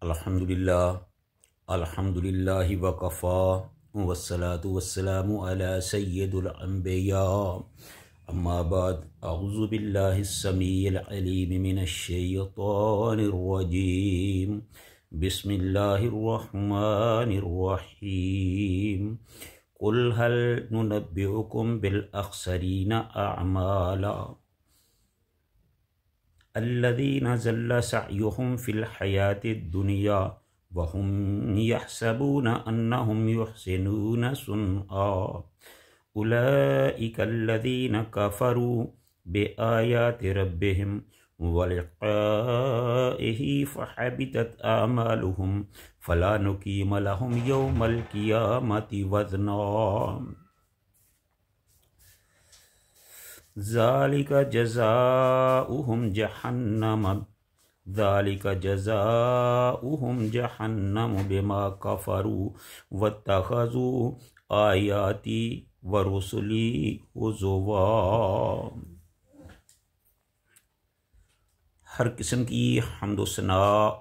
अल्हम्दुलिल्लाहि वकफ़ा वस्सलातु वस्सलामु अला सय्यिदिल अंबिया अम्मा बाद अऊज़ु बिल्लाहिस समीइल अलीम मिनश शैतानिर रजीम बिस्मिल्लाहिर रहमानिर रहीम कुल हल नुनब्बिउकुम बिल अख़सरीना अअमाला अल्लज़ीना ज़ल्ला सअयुहुम फ़िल हयातिद दुनिया वहुम यहसबूना अन्नहुम युहसिनूना सुन्आ उलाइका अल्लज़ीना कफ़रू बिआयाति रब्बिहिम व लिक़ाइहि फ़हबितत अअमालुहुम फ़ला नुक़ीमु लहुम यौमल क़ियामति वज़ना ज़ालिका जज़ाउहुम जहन्नम बिमा कफ़रू वत्तख़ज़ू आयाती व रुसुली हुज़ुवा। हर किस्म की हम्द व सना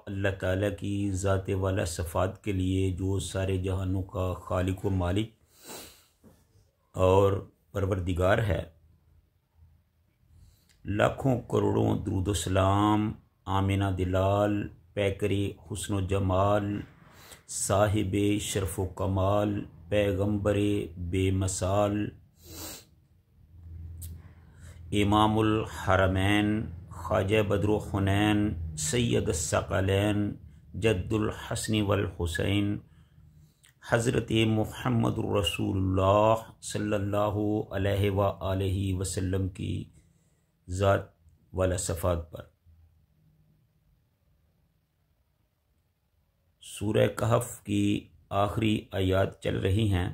अल्लाह ताला की ज़ात वाला सफ़ात के लिए, जो सारे जहानों का खालिक व मालिक और परवरदिगार है। लाखों करोड़ों दुरूद व सलाम आमिना दिलाल, पैकरे हुस्न व जमाल, साहिबे शरफ़ व कमाल, पैगम्बरे बेमसाल, इमामुल हरमैन, ख्वाजा बद्र हुनैन, सैयद अस्सक़लैन, जद्दुल हसन वल हुसैन, हज़रत मुहम्मदुर रसूलुल्लाह सल्लल्लाहु अलैहि व आलिहि वसल्लम की ज़ात वाला सफ़ात पर। सूरह कहफ की आखिरी आयात चल रही हैं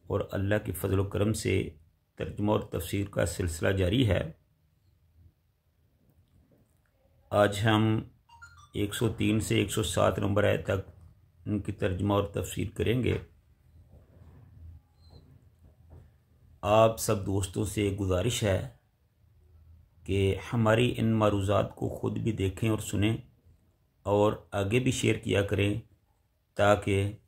और अल्लाह के फजल व करम से तर्जुमा और तफसीर का सिलसिला जारी है। आज हम 103 से 107 नंबर आयत तक उनकी तर्जुमा और तफसीर करेंगे। आप सब दोस्तों से गुजारिश है कि हमारी इन मारूज़ात को ख़ुद भी देखें और सुनें और आगे भी शेयर किया करें, ताकि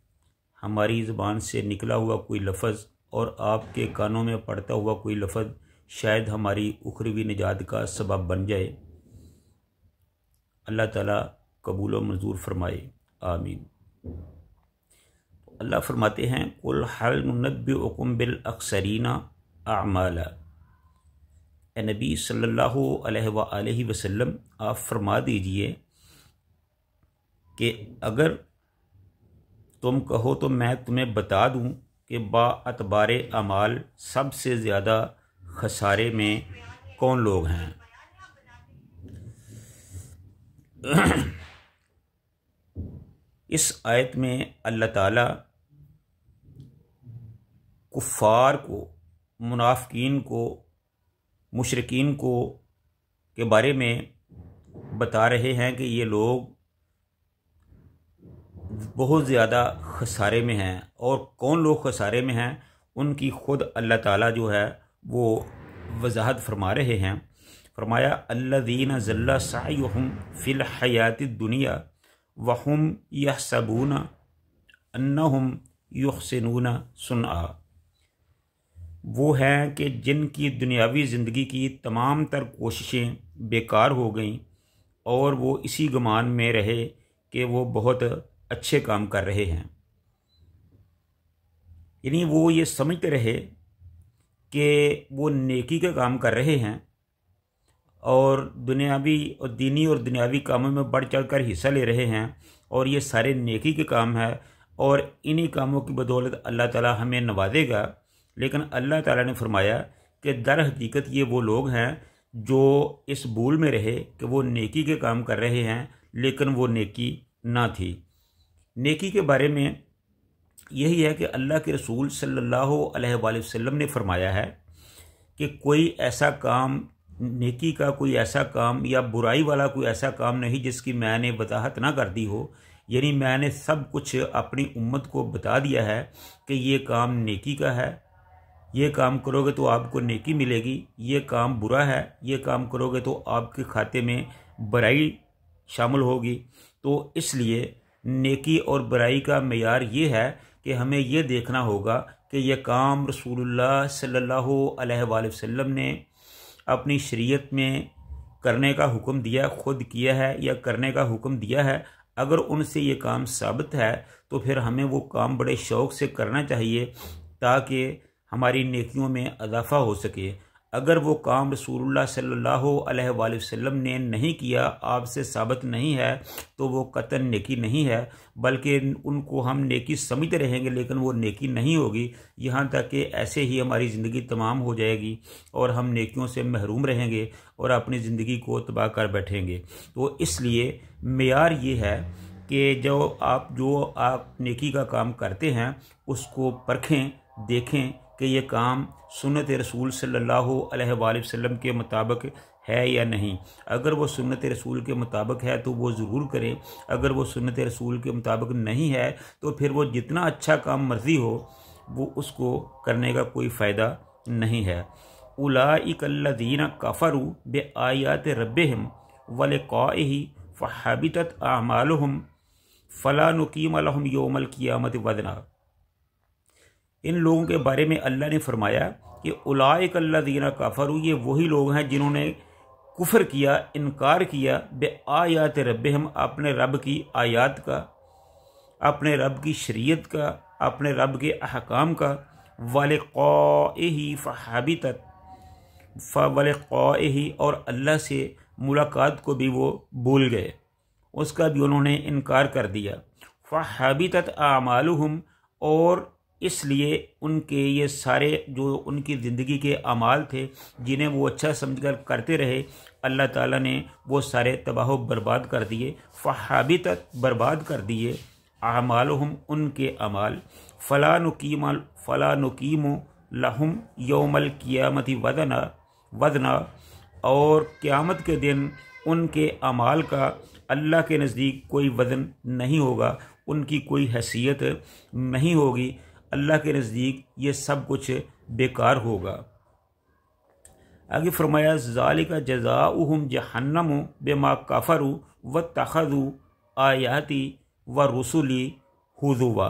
हमारी ज़बान से निकला हुआ कोई लफ्ज़ और आपके कानों में पड़ता हुआ कोई लफ्ज़ शायद हमारी उखरवी निजात का सबब बन जाए। अल्लाह ताला कबूल व मंजूर फरमाए, आमीन। अल्लाह फरमाते हैं, कुल हल नुनब्बिउकुम बिल अख़सरीना अअमाला। ए नबी सल्लल्लाहु अलैहि वसल्लम, आप फरमा दीजिए कि अगर तुम कहो तो मैं तुम्हें बता दूं कि बाअतबारे अमाल सबसे ज़्यादा खसारे में कौन लोग हैं। इस आयत में अल्लाह ताला कुफ़ार को, मुनाफ़िकीन को, मुशरिकीन को के बारे में बता रहे हैं कि ये लोग बहुत ज़्यादा खसारे में हैं। और कौन लोग खसारे में हैं, उनकी ख़ुद अल्लाह ताला जो है वो वजाहत फरमा रहे हैं। फरमाया, अल्लज़ीना ज़ल्ला सअयुहुम फ़िल हयातिद दुनिया वहुम यहसबूना अन्नहुम युहसिनूना सुन्आ। वो हैं कि जिनकी दुनियावी ज़िंदगी की तमाम तर कोशिशें बेकार हो गईं और वो इसी गुमान में रहे कि वो बहुत अच्छे काम कर रहे हैं। यानी वो ये समझते रहे कि वो नेकी का काम कर रहे हैं और दुनियावी और दीनी और दुनियावी कामों में बढ़ चढ़ कर हिस्सा ले रहे हैं, और ये सारे नेकी के काम है और इन्हीं कामों की बदौलत अल्लाह ताला हमें नवाजेगा। लेकिन अल्लाह ताला ने फरमाया कि दर हकीकत ये वो लोग हैं जो इस भूल में रहे कि वो नेकी के काम कर रहे हैं, लेकिन वो नेकी ना थी। नेकी के बारे में यही है कि अल्लाह के रसूल सल्लल्लाहु अलैहि वसल्लम ने फरमाया है कि कोई ऐसा काम, नेकी का कोई ऐसा काम या बुराई वाला कोई ऐसा काम नहीं जिसकी मैंने वजाहत ना कर दी हो। यानी मैंने सब कुछ अपनी उम्मत को बता दिया है कि ये काम नेकी का है, ये काम करोगे तो आपको नेकी मिलेगी, ये काम बुरा है, ये काम करोगे तो आपके खाते में बुराई शामिल होगी। तो इसलिए नेकी और बुराई का मेयार ये है कि हमें ये देखना होगा कि यह काम रसूलुल्लाह सल्लल्लाहु अलैहि वसल्लम ने अपनी शरीयत में करने का हुक्म दिया, खुद किया है या करने का हुक्म दिया है। अगर उनसे ये काम साबित है तो फिर हमें वो काम बड़े शौक़ से करना चाहिए ताकि हमारी नेकियों में इजाफ़ा हो सके। अगर वो काम रसूलुल्लाह सल्लल्लाहु अलैहि वसल्लम ने नहीं किया, आपसे साबित नहीं है, तो वो कतन नेकी नहीं है, बल्कि उनको हम नेकी समझते रहेंगे लेकिन वो नेकी नहीं होगी। यहाँ तक कि ऐसे ही हमारी ज़िंदगी तमाम हो जाएगी और हम नेकियों से महरूम रहेंगे और अपनी ज़िंदगी को तबाह कर बैठेंगे। तो इसलिए मेयार ये है कि जो आप नेकी का काम करते हैं उसको परखें, देखें कि ये काम सुन्नत रसूल सल्लल्लाहु अलैहि वसल्लम के मुताबिक है या नहीं। अगर वो सुन्नत रसूल के मुताबिक है तो वो ज़रूर करें, अगर वो सुन्नत रसूल के मुताबिक नहीं है तो फिर वो जितना अच्छा काम मर्ज़ी हो वो उसको करने का कोई फ़ायदा नहीं है। उलाइकल्लज़ीना कफ़रू बिआयाति रब्बिहिम व लिक़ाइही फ़हबितत अअमालुहुम फ़ला नुक़ीमु लहुम यौमल क़ियामति वज़ना। इन लोगों के बारे में अल्लाह ने फरमाया कि उलाइकल्लज़ीना कफ़रू, ये वही लोग हैं जिन्होंने कुफ्र किया, इनकार किया बिआयात रब्बिहिम, अपने रब की आयात का, अपने रब की शरीयत का, अपने रब के अहकाम का। वलिक़ाइही फ़हबितत, वलिक़ाइही, और अल्लाह से मुलाकात को भी वो भूल गए, उसका भी उन्होंने इनकार कर दिया। फ़हबितत अअमालुहुम, और इसलिए उनके ये सारे जो उनकी ज़िंदगी के अमाल थे जिन्हें वो अच्छा समझकर करते रहे, अल्लाह ताला ने वो सारे तबाह बर्बाद कर दिए। फ़हबितत, बर्बाद कर दिए, अमालुहुम, उनके अमाल। फ़ला नुक़ीमु लहुम यौमल क़ियामति वज़ना, और क़यामत के दिन उनके अमाल का अल्लाह के नज़दीक कोई वज़न नहीं होगा, उनकी कोई हैसियत नहीं होगी, अल्लाह के नज़दीक ये सब कुछ बेकार होगा। आगे फरमाया ज़ालिका जज़ाउहुम जहन्नमु बिमा कफ़रू वत्तख़ज़ू आयाती व रुसुली हुज़ुवा।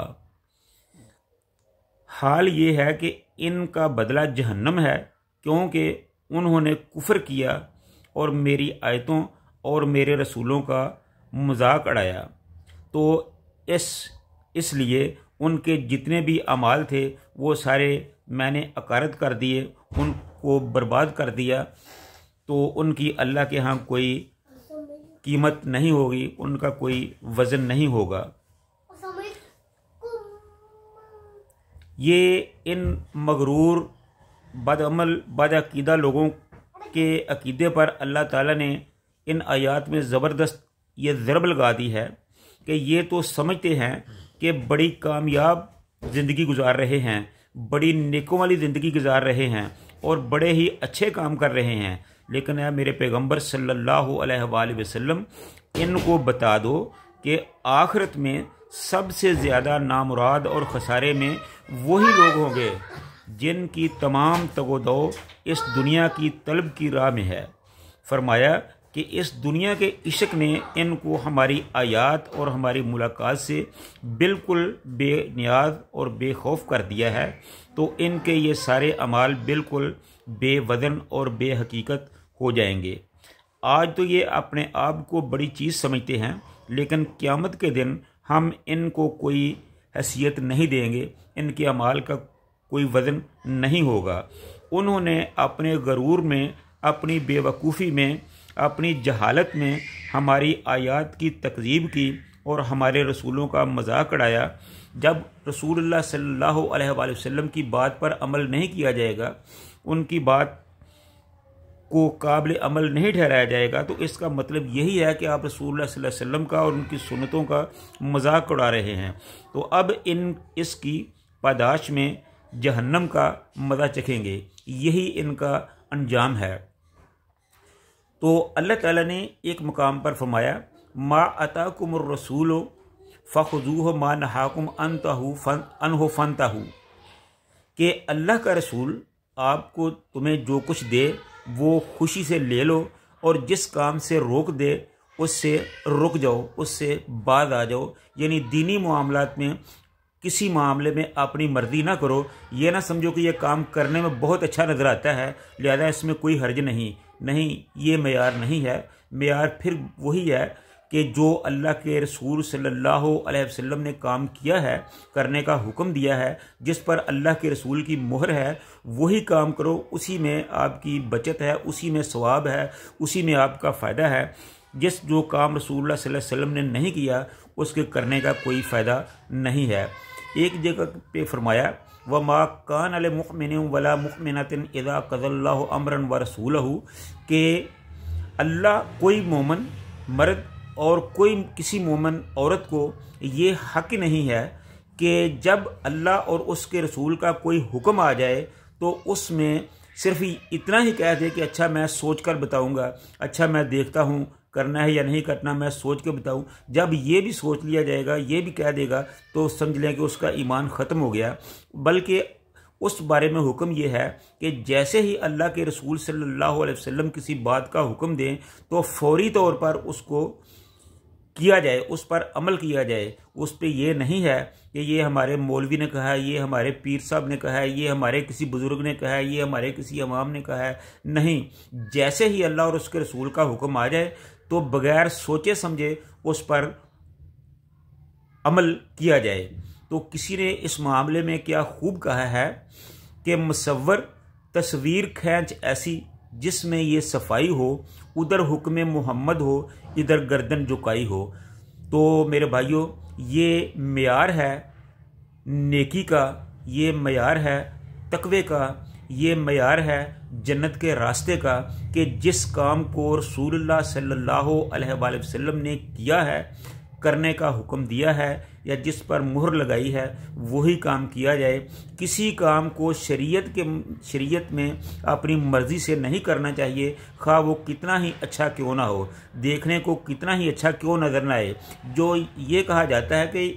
हाल ये है कि इनका बदला जहन्नम है, क्योंकि उन्होंने कुफ्र किया और मेरी आयतों और मेरे रसूलों का मजाक उड़ाया। तो इसलिए उनके जितने भी अमाल थे वो सारे मैंने अकारत कर दिए, उनको बर्बाद कर दिया। तो उनकी अल्लाह के यहाँ कोई कीमत नहीं होगी, उनका कोई वज़न नहीं होगा। ये इन मगरूर बदअमल बदअकीदा लोगों के अकीदे पर अल्लाह ताला ने इन आयात में ज़बरदस्त ये ज़रब लगा दी है कि ये तो समझते हैं कि बड़ी कामयाब ज़िंदगी गुजार रहे हैं, बड़ी नेकों वाली ज़िंदगी गुजार रहे हैं और बड़े ही अच्छे काम कर रहे हैं, लेकिन यार मेरे पैगंबर सल्लल्लाहु अलैहि वसल्लम इनको बता दो कि आखिरत में सबसे ज़्यादा नामुराद और खसारे में वही लोग होंगे जिनकी तमाम तगोदो इस दुनिया की तलब की राह में है। फरमाया कि इस दुनिया के इश्क ने इनको हमारी आयात और हमारी मुलाकात से बिल्कुल बेनियाज और बेखौफ कर दिया है। तो इनके ये सारे अमाल बिल्कुल बेवज़न और बेहकीकत हो जाएंगे। आज तो ये अपने आप को बड़ी चीज़ समझते हैं, लेकिन क़यामत के दिन हम इनको कोई हैसियत नहीं देंगे, इनके अमाल का कोई वज़न नहीं होगा। उन्होंने अपने गरूर में, अपनी बेवकूफ़ी में, अपनी जहालत में हमारी आयात की तकज़ीब की और हमारे रसूलों का मजाक उड़ाया। जब रसूलुल्लाह सल्लल्लाहु अलैहि वसल्लम की बात पर अमल नहीं किया जाएगा, उनकी बात को काबिल अमल नहीं ठहराया जाएगा, तो इसका मतलब यही है कि आप रसूलुल्लाह सल्लल्लाहु अलैहि वसल्लम का और उनकी सुन्नतों का मजाक उड़ा रहे हैं। तो अब इसकी पादाश में जहन्नम का मज़ा चखेंगे, यही इनका अंजाम है। तो अल्लाह ताला ने एक मुकाम पर फरमाया मा अताकुमुर रसूल फ़ख़ुज़ूहु मा नहाकुम अन्हु फंतहू, कि अल्लाह का रसूल आपको तुम्हें जो कुछ दे वो खुशी से ले लो और जिस काम से रोक दे उससे रुक जाओ, उससे बाज आ जाओ। यानी दीनी मामलात में किसी मामले में अपनी मर्जी ना करो। ये ना समझो कि ये काम करने में बहुत अच्छा नज़र आता है लिहाजा इसमें कोई हर्ज नहीं। ये मेयार नहीं है। मेयार फिर वही है कि जो अल्लाह के रसूल सल्लल्लाहु अलैहि वसल्लम ने काम किया है, करने का हुक्म दिया है, जिस पर अल्लाह के रसूल की मोहर है, वही काम करो। उसी में आपकी बचत है, उसी में सवाब है, उसी में आपका फ़ायदा है। जो काम रसूलुल्लाह सल्लल्लाहु अलैहि वसल्लम ने नहीं किया उसके करने का कोई फ़ायदा नहीं है। एक जगह पे फरमाया व मा कान अल मुमिन वला मुमिनतिन इज़ा क़ज़ल्लाहु अमरन व रसूलहु, के अल्लाह कोई मोमन मर्द और कोई किसी मोमन औरत को ये हक नहीं है कि जब अल्लाह और उसके रसूल का कोई हुक्म आ जाए तो उसमें सिर्फ इतना ही कह दे कि अच्छा मैं सोच कर बताऊँगा, अच्छा मैं देखता हूँ करना है या नहीं करना, मैं सोच के बताऊँ। जब ये भी सोच लिया जाएगा, ये भी कह देगा, तो समझ लें कि उसका ईमान ख़त्म हो गया। बल्कि उस बारे में हुक्म यह है कि जैसे ही अल्लाह के रसूल सल्लल्लाहु अलैहि वसल्लम किसी बात का हुक्म दें तो फौरी तौर पर उसको किया जाए, उस पर अमल किया जाए। उस पर यह नहीं है कि ये हमारे मौलवी ने कहा है, ये हमारे पीर साहब ने कहा है, ये हमारे किसी बुजुर्ग ने कहा है, ये हमारे किसी इमाम ने कहा है। नहीं, जैसे ही अल्लाह और उसके रसूल का हुक्म आ जाए तो बगैर सोचे समझे उस पर अमल किया जाए। तो किसी ने इस मामले में क्या खूब कहा है कि मुसव्वर तस्वीर खींच ऐसी जिसमें ये सफाई हो, उधर हुक्म मोहम्मद हो, इधर गर्दन झुकाई हो। तो मेरे भाइयों, ये मेयार है नेकी का, ये मेयार है तकवे का, ये मेयार है जन्नत के रास्ते का कि जिस काम को रसूलुल्लाह सल्लल्लाहु अलैहि वसल्लम ने किया है, करने का हुक्म दिया है या जिस पर मुहर लगाई है, वही काम किया जाए। किसी काम को शरीयत में अपनी मर्जी से नहीं करना चाहिए, खा वो कितना ही अच्छा क्यों ना हो, देखने को कितना ही अच्छा क्यों नजर ना आए। जो ये कहा जाता है कि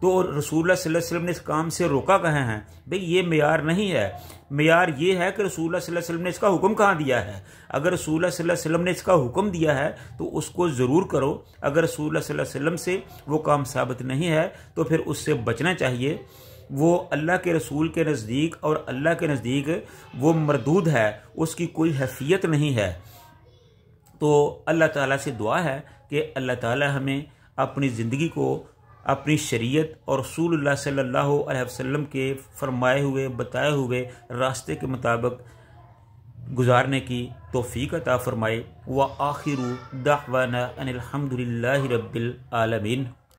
तो रसूलुल्लाह सल्लल्लाहु अलैहि वसल्लम ने इस काम से रोका कहाँ है, भाई ये मेयार नहीं है। मेयार ये है कि रसूलुल्लाह सल्लल्लाहु अलैहि वसल्लम ने इसका हुक्म कहाँ दिया है। अगर रसूलुल्लाह सल्लल्लाहु अलैहि वसल्लम ने इसका हुक्म दिया है तो उसको ज़रूर करो। अगर रसूलुल्लाह सल्लल्लाहु अलैहि वसल्लम से वो काम साबित नहीं है तो फिर उससे बचना चाहिए। वो अल्लाह के रसूल के नज़दीक और अल्लाह के नज़दीक वो मरदूद है, उसकी कोई हैसियत नहीं है। तो अल्लाह ताला से दुआ है कि अल्लाह ताला हमें अपनी ज़िंदगी को अपनी शरीयत और रसूलुल्लाह सल्लल्लाहु अलैहि वसल्लम के फरमाए हुए बताए हुए रास्ते के मुताबिक गुजारने की तौफीक अता फरमाए। व आखिरु दाअवाना अनिल हम्दुलिल्लाहि रब्बिल आलमीन।